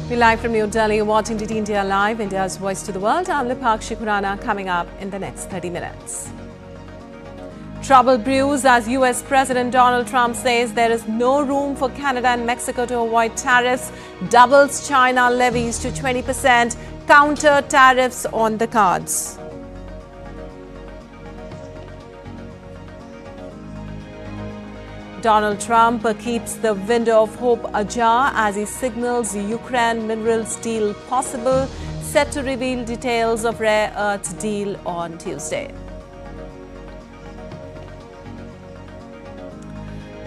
We're live from New Delhi, watching DT India Live, India's voice to the world. I'm Lipakshi Khurana, coming up in the next 30 minutes. Trouble brews as US President Donald Trump says there is no room for Canada and Mexico to avoid tariffs, doubles China levies to 20%, counter tariffs on the cards. Donald Trump keeps the window of hope ajar as he signals Ukraine minerals deal possible, set to reveal details of rare earths deal on Tuesday.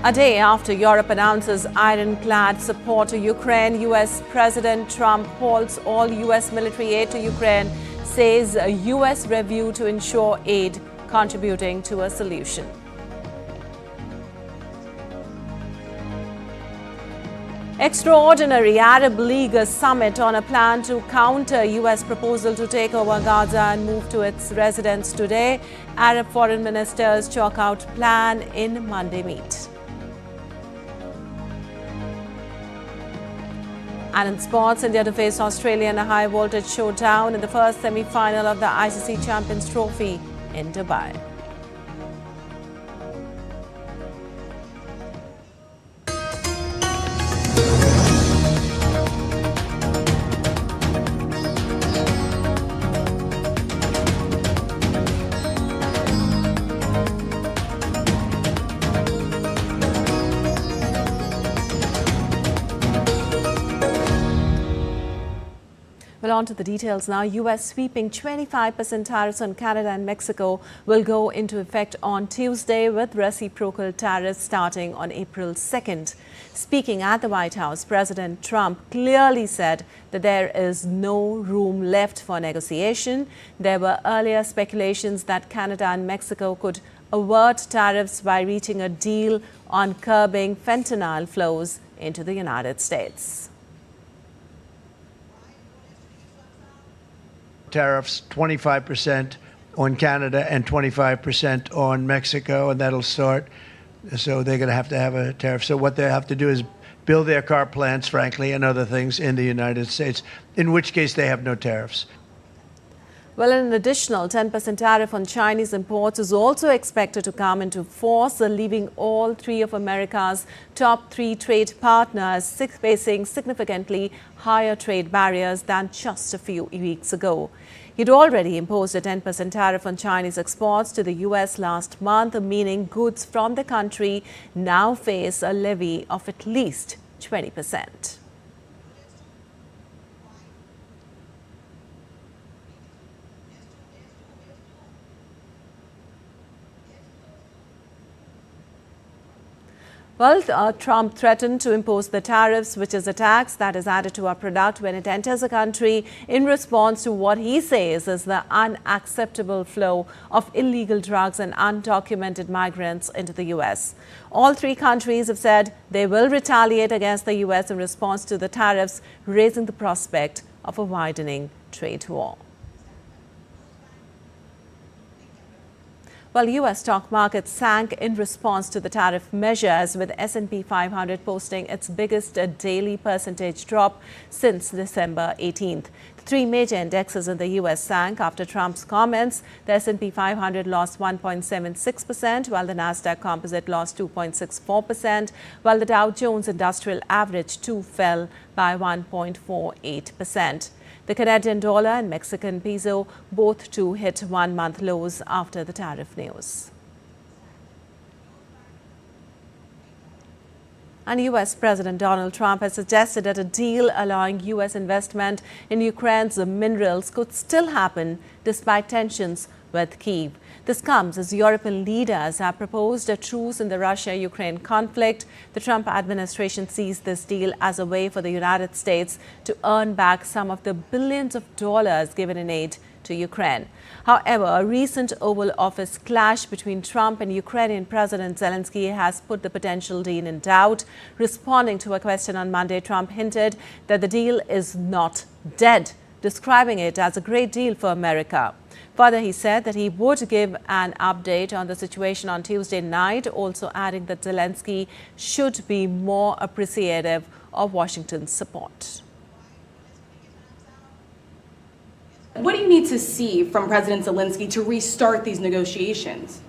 A day after Europe announces ironclad support to Ukraine, US President Trump halts all US military aid to Ukraine, says a US review to ensure aid contributing to a solution. Extraordinary Arab League summit on a plan to counter US proposal to take over Gaza and move to its residents today. Arab foreign ministers chalk out plan in Monday meet. And in sports, India to face Australia in a high-voltage showdown in the first semi-final of the ICC Champions Trophy in Dubai. Well, on to the details now. US sweeping 25% tariffs on Canada and Mexico will go into effect on Tuesday, with reciprocal tariffs starting on April 2nd. Speaking at the White House, President Trump clearly said that there is no room left for negotiation. There were earlier speculations that Canada and Mexico could avert tariffs by reaching a deal on curbing fentanyl flows into the United States. Tariffs 25% on Canada and 25% on Mexico, and that'll start. So they're going to have a tariff. So what they have to do is build their car plants, frankly, and other things in the United States, in which case they have no tariffs. Well, an additional 10% tariff on Chinese imports is also expected to come into force, leaving all three of America's top three trade partners facing significantly higher trade barriers than just a few weeks ago. He'd already imposed a 10% tariff on Chinese exports to the US last month, meaning goods from the country now face a levy of at least 20%. Well, Trump threatened to impose the tariffs, which is a tax that is added to a product when it enters a country, in response to what he says is the unacceptable flow of illegal drugs and undocumented migrants into the U.S. All three countries have said they will retaliate against the U.S. in response to the tariffs, raising the prospect of a widening trade war. Well, U.S. stock markets sank in response to the tariff measures, with S&P 500 posting its biggest daily percentage drop since December 18th. The three major indexes in the U.S. sank after Trump's comments. The S&P 500 lost 1.76%, while the Nasdaq Composite lost 2.64%, while the Dow Jones Industrial Average too fell by 1.48%. The Canadian dollar and Mexican peso both too hit one-month lows after the tariff news. And US President Donald Trump has suggested that a deal allowing US investment in Ukraine's minerals could still happen despite tensions with Kyiv. This comes as European leaders have proposed a truce in the Russia-Ukraine conflict. The Trump administration sees this deal as a way for the United States to earn back some of the billions of dollars given in aid to Ukraine. However, a recent Oval Office clash between Trump and Ukrainian President Zelensky has put the potential deal in doubt. Responding to a question on Monday, Trump hinted that the deal is not dead, describing it as a great deal for America. Further, he said that he would give an update on the situation on Tuesday night, also adding that Zelensky should be more appreciative of Washington's support. What do you need to see from President Zelensky to restart these negotiations?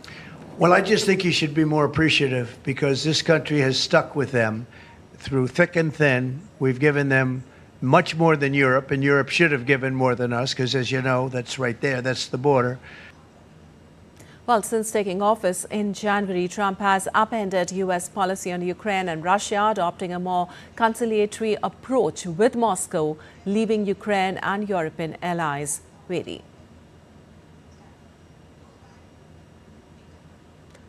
Well, I just think he should be more appreciative because this country has stuck with them through thick and thin. We've given them much more than Europe, and Europe should have given more than us because, as you know, that's right there. That's the border. Well, since taking office in January, Trump has upended U.S. policy on Ukraine and Russia, adopting a more conciliatory approach with Moscow, leaving Ukraine and European allies wary.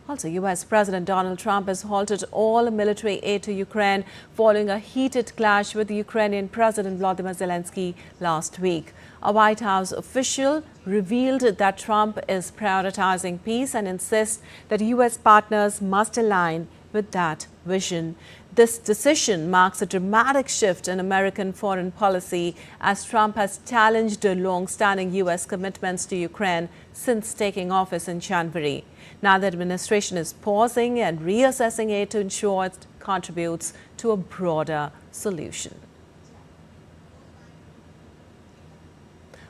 Also, U.S. President Donald Trump has halted all military aid to Ukraine following a heated clash with Ukrainian President Volodymyr Zelensky last week. A White House official revealed that Trump is prioritizing peace and insists that U.S. partners must align with that vision. This decision marks a dramatic shift in American foreign policy as Trump has challenged the long-standing U.S. commitments to Ukraine since taking office in January. Now the administration is pausing and reassessing aid to ensure it contributes to a broader solution.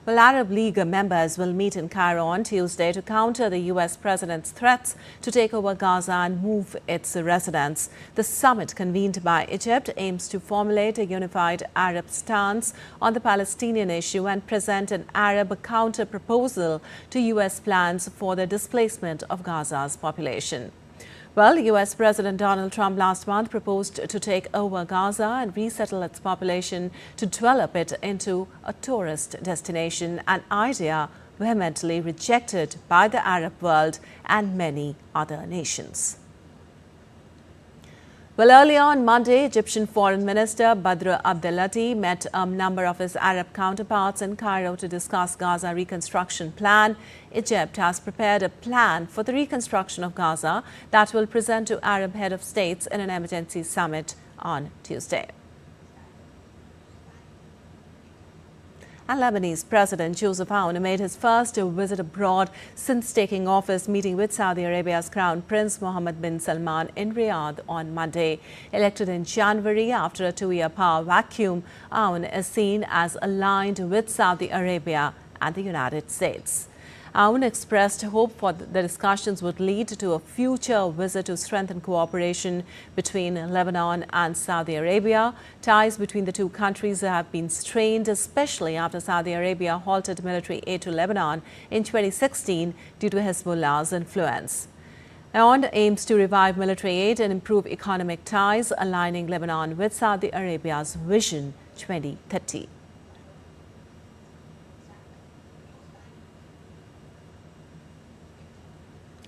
Well, Arab League members will meet in Cairo on Tuesday to counter the U.S. president's threats to take over Gaza and move its residents. The summit, convened by Egypt, aims to formulate a unified Arab stance on the Palestinian issue and present an Arab counter-proposal to U.S. plans for the displacement of Gaza's population. Well, U.S. President Donald Trump last month proposed to take over Gaza and resettle its population to develop it into a tourist destination, an idea vehemently rejected by the Arab world and many other nations. Well, earlier on Monday, Egyptian Foreign Minister Badr Abdelati met a number of his Arab counterparts in Cairo to discuss Gaza reconstruction plan. Egypt has prepared a plan for the reconstruction of Gaza that will present to Arab head of states in an emergency summit on Tuesday. And Lebanese President Joseph Aoun made his first visit abroad since taking office, meeting with Saudi Arabia's Crown Prince Mohammed bin Salman in Riyadh on Monday. Elected in January after a two-year power vacuum, Aoun is seen as aligned with Saudi Arabia and the United States. Aoun expressed hope for the discussions would lead to a future visit to strengthen cooperation between Lebanon and Saudi Arabia. Ties between the two countries have been strained, especially after Saudi Arabia halted military aid to Lebanon in 2016 due to Hezbollah's influence. Aoun aims to revive military aid and improve economic ties, aligning Lebanon with Saudi Arabia's Vision 2030.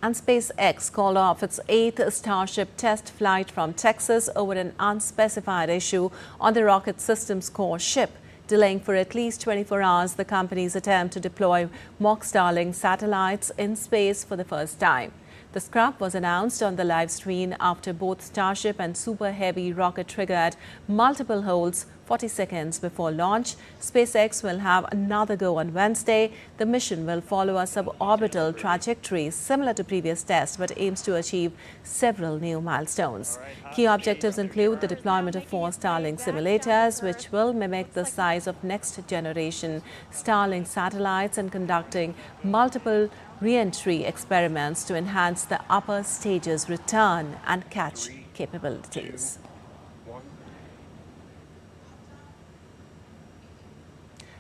And SpaceX called off its 8th Starship test flight from Texas over an unspecified issue on the rocket system's core ship, delaying for at least 24 hours the company's attempt to deploy mock Starlink satellites in space for the first time. The scrap was announced on the live stream after both Starship and Super Heavy rocket triggered multiple holes 40 seconds before launch. SpaceX will have another go on Wednesday. The mission will follow a suborbital trajectory similar to previous tests, but aims to achieve several new milestones. Key objectives include the deployment of 4 Starlink simulators, which will mimic the size of next-generation Starlink satellites, and conducting multiple re-entry experiments to enhance the upper stage's return and catch capabilities.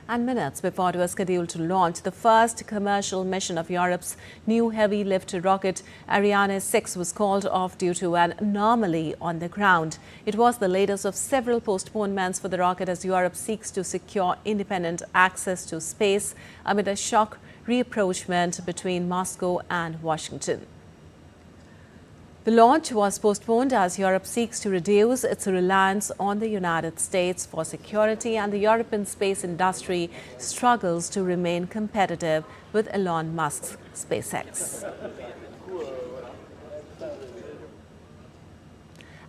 And minutes before it was scheduled to launch, the first commercial mission of Europe's new heavy-lift rocket, Ariane 6, was called off due to an anomaly on the ground. It was the latest of several postponements for the rocket as Europe seeks to secure independent access to space amid a shock rapprochement between Moscow and Washington. The launch was postponed as Europe seeks to reduce its reliance on the United States for security, and the European space industry struggles to remain competitive with Elon Musk's SpaceX.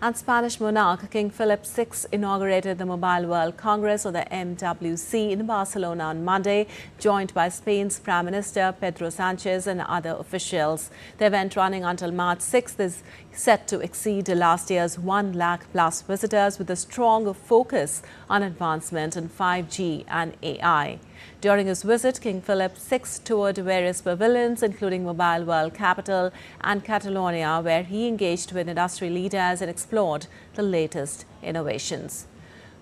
And Spanish monarch King Philip VI inaugurated the Mobile World Congress, or the MWC, in Barcelona on Monday, joined by Spain's Prime Minister Pedro Sanchez and other officials. The event, running until March 6th, is set to exceed last year's 1 lakh plus visitors, with a strong focus on advancement in 5G and AI. During his visit, King Philip VI toured various pavilions, including Mobile World Capital and Catalonia, where he engaged with industry leaders and explored the latest innovations.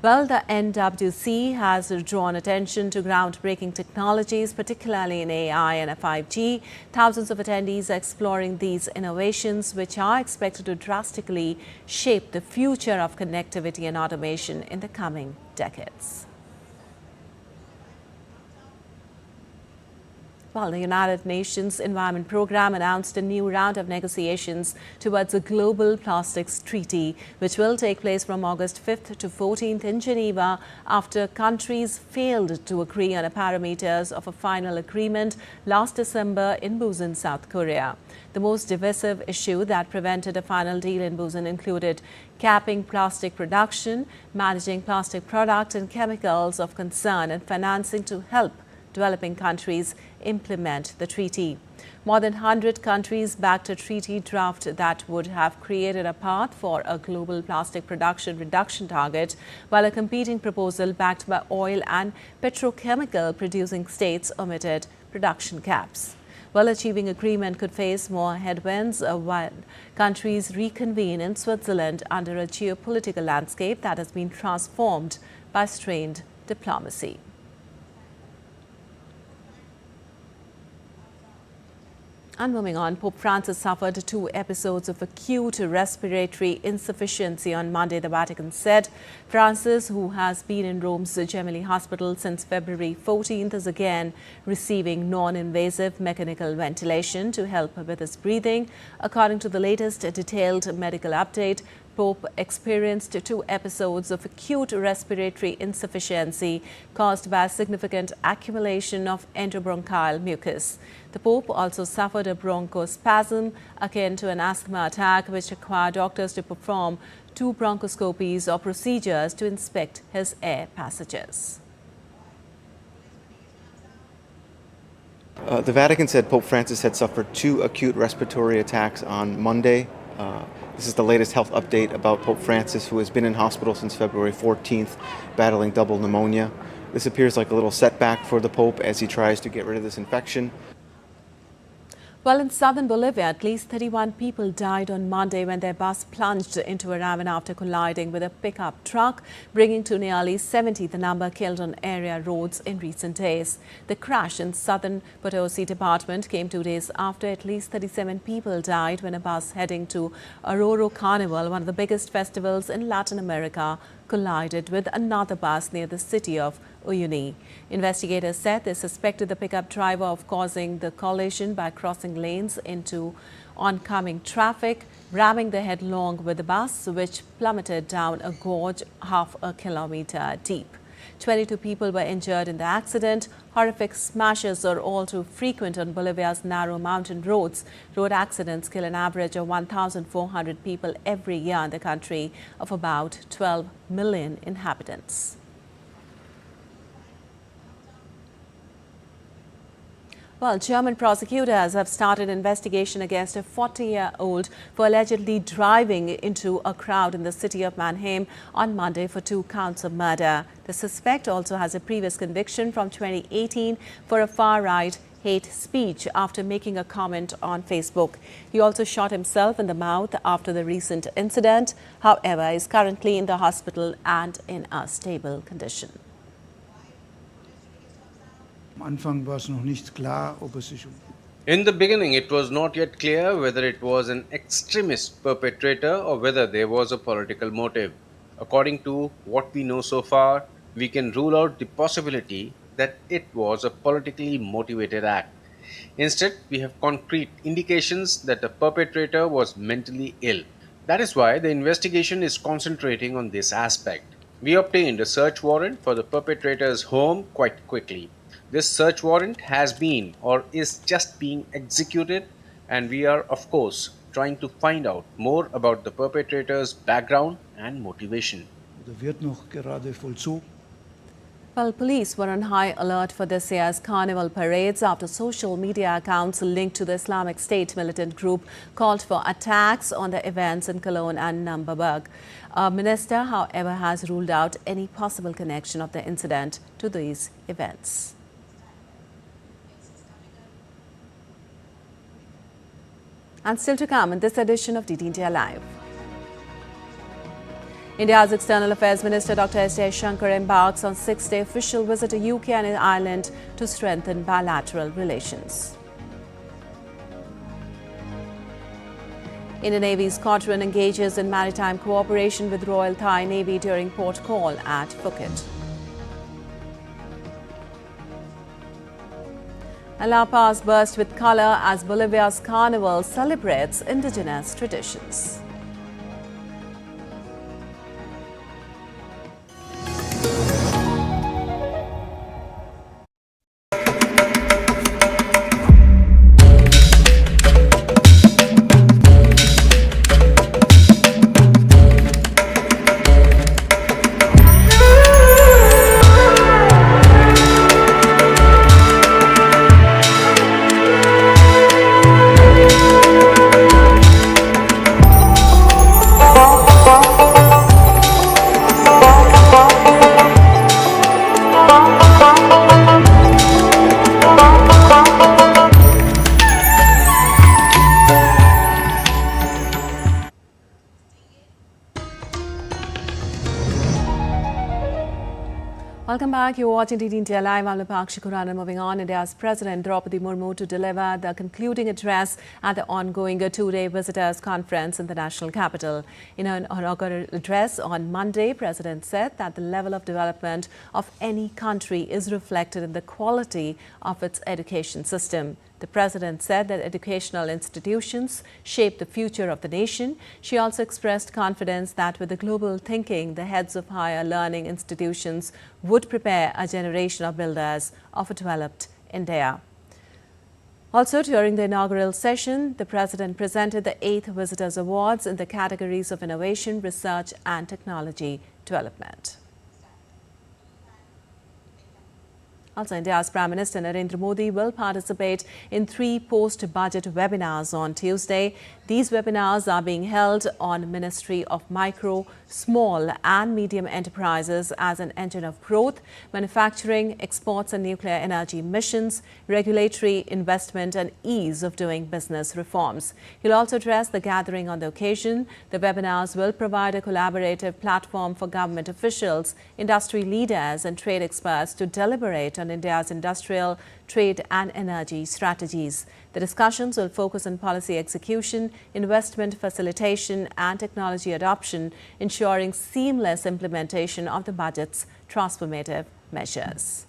Well, the NWC has drawn attention to groundbreaking technologies, particularly in AI and 5G. Thousands of attendees are exploring these innovations, which are expected to drastically shape the future of connectivity and automation in the coming decades. Well, the United Nations Environment Programme announced a new round of negotiations towards a global plastics treaty, which will take place from August 5th to 14th in Geneva after countries failed to agree on the parameters of a final agreement last December in Busan, South Korea. The most divisive issue that prevented a final deal in Busan included capping plastic production, managing plastic products and chemicals of concern, and financing to help developing countries implement the treaty. More than 100 countries backed a treaty draft that would have created a path for a global plastic production reduction target, while a competing proposal backed by oil and petrochemical producing states omitted production caps. Well, achieving agreement could face more headwinds while countries reconvene in Switzerland under a geopolitical landscape that has been transformed by strained diplomacy. And moving on, Pope Francis suffered 2 episodes of acute respiratory insufficiency on Monday, the Vatican said. Francis, who has been in Rome's Gemelli Hospital since February 14th, is again receiving non-invasive mechanical ventilation to help with his breathing. According to the latest detailed medical update, Pope experienced 2 episodes of acute respiratory insufficiency caused by a significant accumulation of endobronchial mucus. The Pope also suffered a bronchospasm akin to an asthma attack, which required doctors to perform 2 bronchoscopies or procedures to inspect his air passages. The Vatican said Pope Francis had suffered 2 acute respiratory attacks on Monday. This is the latest health update about Pope Francis, who has been in hospital since February 14th, battling double pneumonia. This appears like a little setback for the Pope as he tries to get rid of this infection. Well, in southern Bolivia, at least 31 people died on Monday when their bus plunged into a ravine after colliding with a pickup truck, bringing to nearly 70 the number killed on area roads in recent days. The crash in southern Potosi department came 2 days after at least 37 people died when a bus heading to Oruro Carnival, one of the biggest festivals in Latin America, collided with another bus near the city of Uyuni. Investigators said they suspected the pickup driver of causing the collision by crossing lanes into oncoming traffic, ramming the headlong with the bus, which plummeted down a gorge half a kilometer deep. 22 people were injured in the accident. Horrific smashes are all too frequent on Bolivia's narrow mountain roads. Road accidents kill an average of 1,400 people every year in the country of about 12 million inhabitants. Well, German prosecutors have started an investigation against a 40-year-old for allegedly driving into a crowd in the city of Mannheim on Monday for 2 counts of murder. The suspect also has a previous conviction from 2018 for a far-right hate speech after making a comment on Facebook. He also shot himself in the mouth after the recent incident. However, he is currently in the hospital and in a stable condition. In the beginning, it was not yet clear whether it was an extremist perpetrator or whether there was a political motive. According to what we know so far, we can rule out the possibility that it was a politically motivated act. Instead, we have concrete indications that the perpetrator was mentally ill. That is why the investigation is concentrating on this aspect. We obtained a search warrant for the perpetrator's home quite quickly. This search warrant has been or is just being executed, and we are, of course, trying to find out more about the perpetrator's background and motivation. Well, police were on high alert for this year's carnival parades after social media accounts linked to the Islamic State militant group called for attacks on the events in Cologne and Nürnberg. A minister, however, has ruled out any possible connection of the incident to these events. And still to come in this edition of DT India Live. India's External Affairs Minister Dr. S. Jaishankar embarks on 6-day official visit to UK and Ireland to strengthen bilateral relations. Indian Navy's squadron engages in maritime cooperation with Royal Thai Navy during port call at Phuket. And La Paz burst with colour as Bolivia's carnival celebrates indigenous traditions. Welcome back. You're watching DT India Live. I'm Lipakshi Khurana. Moving on, India's President Draupadi Murmu to deliver the concluding address at the ongoing two-day visitors' conference in the national capital. In an inaugural address on Monday, President said that the level of development of any country is reflected in the quality of its education system. The President said that educational institutions shape the future of the nation. She also expressed confidence that with the global thinking, the heads of higher learning institutions would prepare a generation of builders of a developed India. Also, during the inaugural session, the President presented the 8th Visitors Awards in the categories of innovation, research and technology development. Also, India's Prime Minister Narendra Modi will participate in 3 post-budget webinars on Tuesday. These webinars are being held on Ministry of Micro, Small and Medium Enterprises as an engine of growth, manufacturing, exports and nuclear energy missions, regulatory investment and ease of doing business reforms. He'll also address the gathering on the occasion. The webinars will provide a collaborative platform for government officials, industry leaders and trade experts to deliberate on India's industrial, trade and energy strategies. The discussions will focus on policy execution, investment facilitation and technology adoption, ensuring seamless implementation of the budget's transformative measures.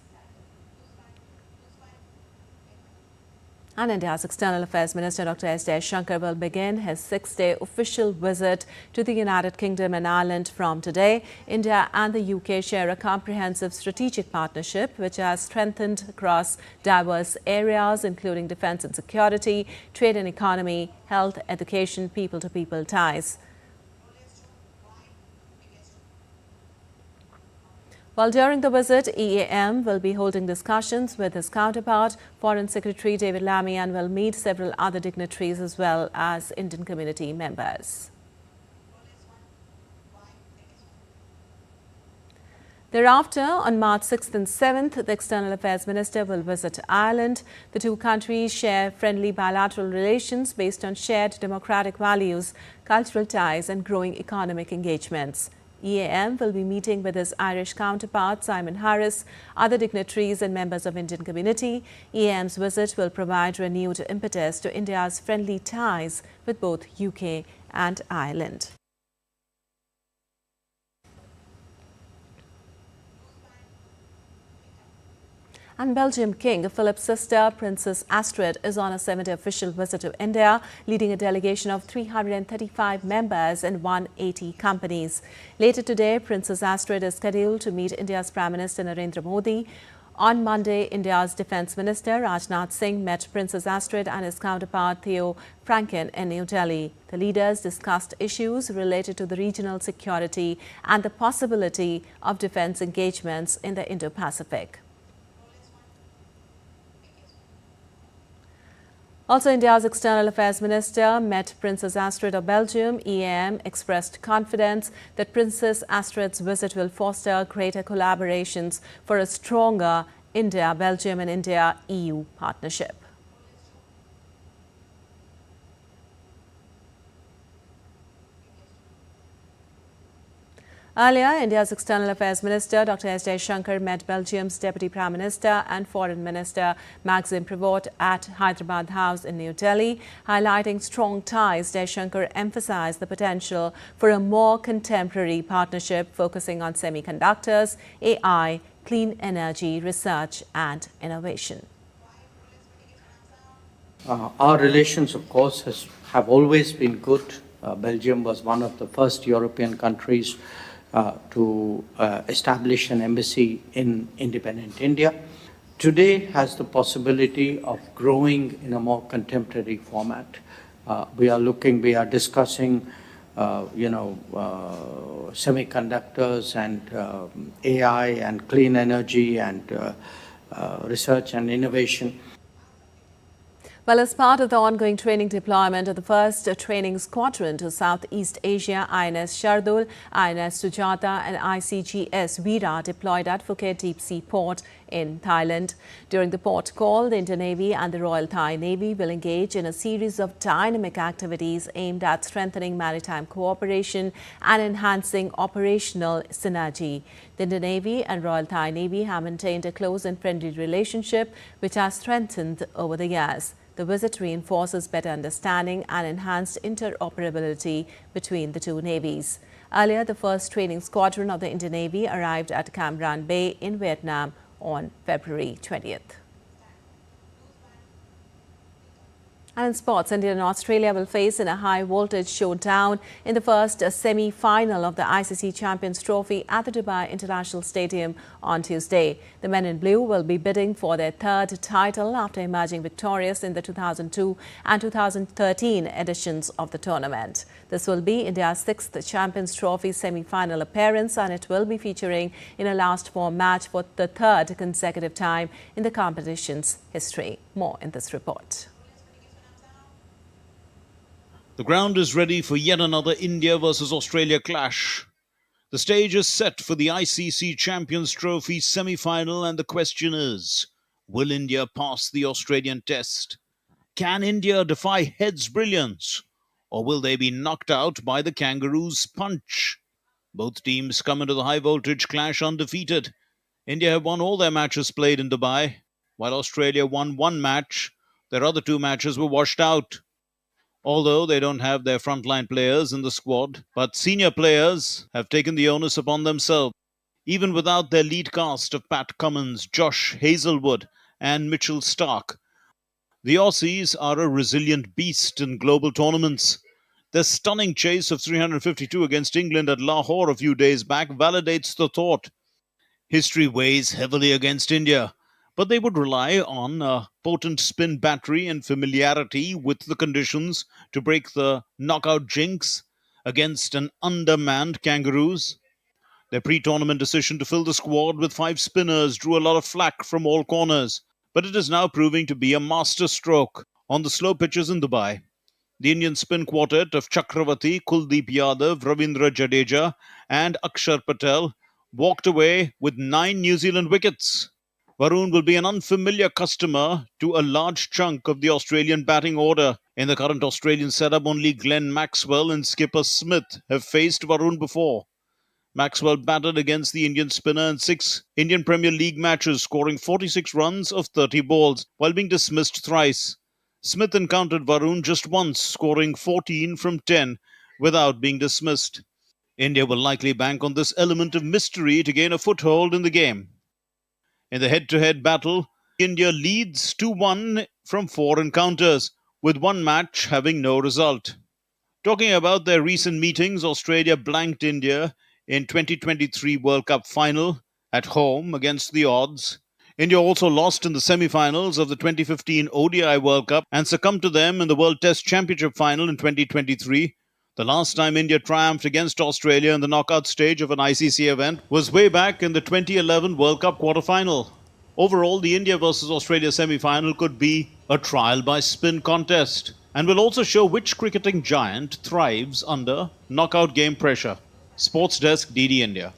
And India's External Affairs Minister Dr. S. Jaishankar will begin his 6-day official visit to the United Kingdom and Ireland from today. India and the UK share a comprehensive strategic partnership which has strengthened across diverse areas including defence and security, trade and economy, health, education, people-to-people ties. While during the visit, EAM will be holding discussions with his counterpart, Foreign Secretary David Lammy, and will meet several other dignitaries as well as Indian community members. Thereafter, on March 6th and 7th, the External Affairs Minister will visit Ireland. The two countries share friendly bilateral relations based on shared democratic values, cultural ties and growing economic engagements. EAM will be meeting with his Irish counterpart Simon Harris, other dignitaries and members of Indian community. EAM's visit will provide renewed impetus to India's friendly ties with both UK and Ireland. And Belgium King Philip's sister, Princess Astrid, is on a 7-day official visit to India, leading a delegation of 335 members and 180 companies. Later today, Princess Astrid is scheduled to meet India's Prime Minister Narendra Modi. On Monday, India's Defence Minister Rajnath Singh met Princess Astrid and his counterpart Theo Franken in New Delhi. The leaders discussed issues related to the regional security and the possibility of defence engagements in the Indo-Pacific. Also, India's External Affairs Minister met Princess Astrid of Belgium. EAM expressed confidence that Princess Astrid's visit will foster greater collaborations for a stronger India-Belgium and India-EU partnership. Earlier, India's External Affairs Minister Dr. S. Jaishankar met Belgium's Deputy Prime Minister and Foreign Minister Maxime Prévost at Hyderabad House in New Delhi. Highlighting strong ties, Jaishankar emphasized the potential for a more contemporary partnership focusing on semiconductors, AI, clean energy, research and innovation. Our relations, of course, have always been good. Belgium was one of the first European countries to establish an embassy in independent India. Today has the possibility of growing in a more contemporary format. We are discussing, semiconductors and AI and clean energy and research and innovation. Well, as part of the ongoing training deployment of the first training squadron to Southeast Asia, INS Shardul, INS Sujata and ICGS Veera deployed at Phuket Deep Sea Port in Thailand. During the port call, the Indian Navy and the Royal Thai Navy will engage in a series of dynamic activities aimed at strengthening maritime cooperation and enhancing operational synergy. The Indian Navy and Royal Thai Navy have maintained a close and friendly relationship, which has strengthened over the years. The visit reinforces better understanding and enhanced interoperability between the two navies. Earlier, the first training squadron of the Indian Navy arrived at Cam Ranh Bay in Vietnam on February 20th. And in sports, India and Australia will face in a high-voltage showdown in the first semi-final of the ICC Champions Trophy at the Dubai International Stadium on Tuesday. The men in blue will be bidding for their third title after emerging victorious in the 2002 and 2013 editions of the tournament. This will be India's sixth Champions Trophy semi-final appearance, and it will be featuring in a last-four match for the third consecutive time in the competition's history. More in this report. The ground is ready for yet another India versus Australia clash. The stage is set for the ICC Champions Trophy semi-final, and the question is, will India pass the Australian test? Can India defy heads' brilliance? Or will they be knocked out by the Kangaroos' punch? Both teams come into the high-voltage clash undefeated. India have won all their matches played in Dubai, while Australia won one match. Their other two matches were washed out. Although they don't have their frontline players in the squad, but senior players have taken the onus upon themselves. Even without their lead cast of Pat Cummins, Josh Hazlewood and Mitchell Starc, the Aussies are a resilient beast in global tournaments. Their stunning chase of 352 against England at Lahore a few days back validates the thought. History weighs heavily against India, but they would rely on a potent spin battery and familiarity with the conditions to break the knockout jinx against an undermanned Kangaroos. Their pre-tournament decision to fill the squad with 5 spinners drew a lot of flack from all corners, but it is now proving to be a masterstroke on the slow pitches in Dubai. The Indian spin quartet of Chakravarti, Kuldeep Yadav, Ravindra Jadeja and Akshar Patel walked away with 9 New Zealand wickets. Varun will be an unfamiliar customer to a large chunk of the Australian batting order. In the current Australian setup, only Glenn Maxwell and skipper Smith have faced Varun before. Maxwell batted against the Indian spinner in 6 Indian Premier League matches, scoring 46 runs of 30 balls, while being dismissed thrice. Smith encountered Varun just once, scoring 14 from 10 without being dismissed. India will likely bank on this element of mystery to gain a foothold in the game. In the head-to-head battle, India leads 2-1 from 4 encounters, with one match having no result. Talking about their recent meetings, Australia blanked India in 2023 World Cup final at home against the odds. India also lost in the semi-finals of the 2015 ODI World Cup and succumbed to them in the World Test Championship final in 2023. The last time India triumphed against Australia in the knockout stage of an ICC event was way back in the 2011 World Cup quarter-final. Overall, the India versus Australia semi-final could be a trial by spin contest and will also show which cricketing giant thrives under knockout game pressure. Sports Desk, DD India.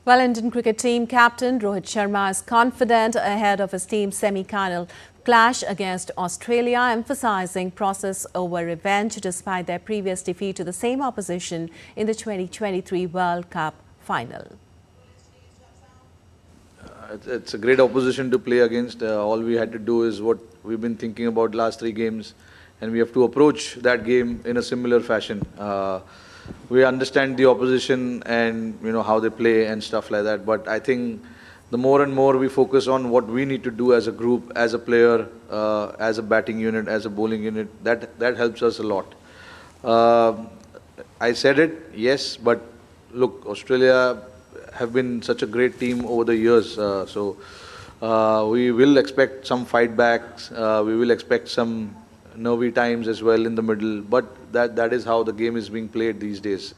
Well, Indian cricket team captain Rohit Sharma is confident ahead of his team's semi-final clash against Australia, emphasizing process over revenge despite their previous defeat to the same opposition in the 2023 World Cup final. It's a great opposition to play against. All we had to do is what we've been thinking about last 3 games, and we have to approach that game in a similar fashion. We understand the opposition and how they play and stuff like that, but I think the more and more we focus on what we need to do as a group, as a player, as a batting unit, as a bowling unit, that helps us a lot. I said it, yes, but look, Australia have been such a great team over the years, so we will expect some fight backs, we will expect some nervy times as well in the middle, but that is how the game is being played these days.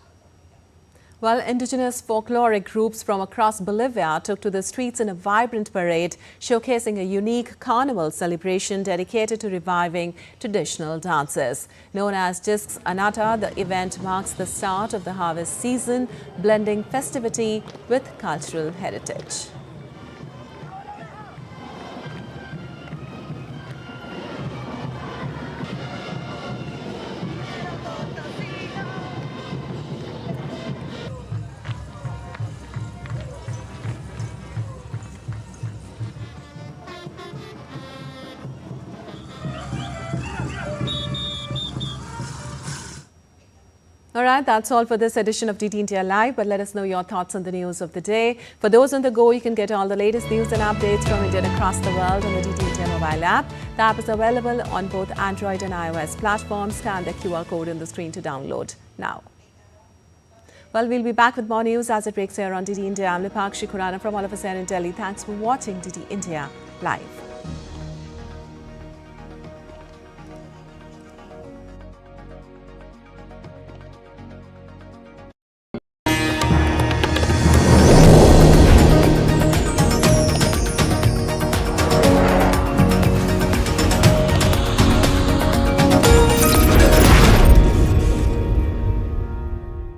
Well, indigenous folkloric groups from across Bolivia took to the streets in a vibrant parade, showcasing a unique carnival celebration dedicated to reviving traditional dances. Known as Discs Anata, the event marks the start of the harvest season, blending festivity with cultural heritage. All right, that's all for this edition of DT India Live, but let us know your thoughts on the news of the day. For those on the go, you can get all the latest news and updates from India and across the world on the DT India mobile app. The app is available on both Android and iOS platforms. Scan the QR code on the screen to download now. Well, we'll be back with more news as it breaks here on DT India. I'm Lipakshi Khurana from all of us here in Delhi. Thanks for watching DT India Live.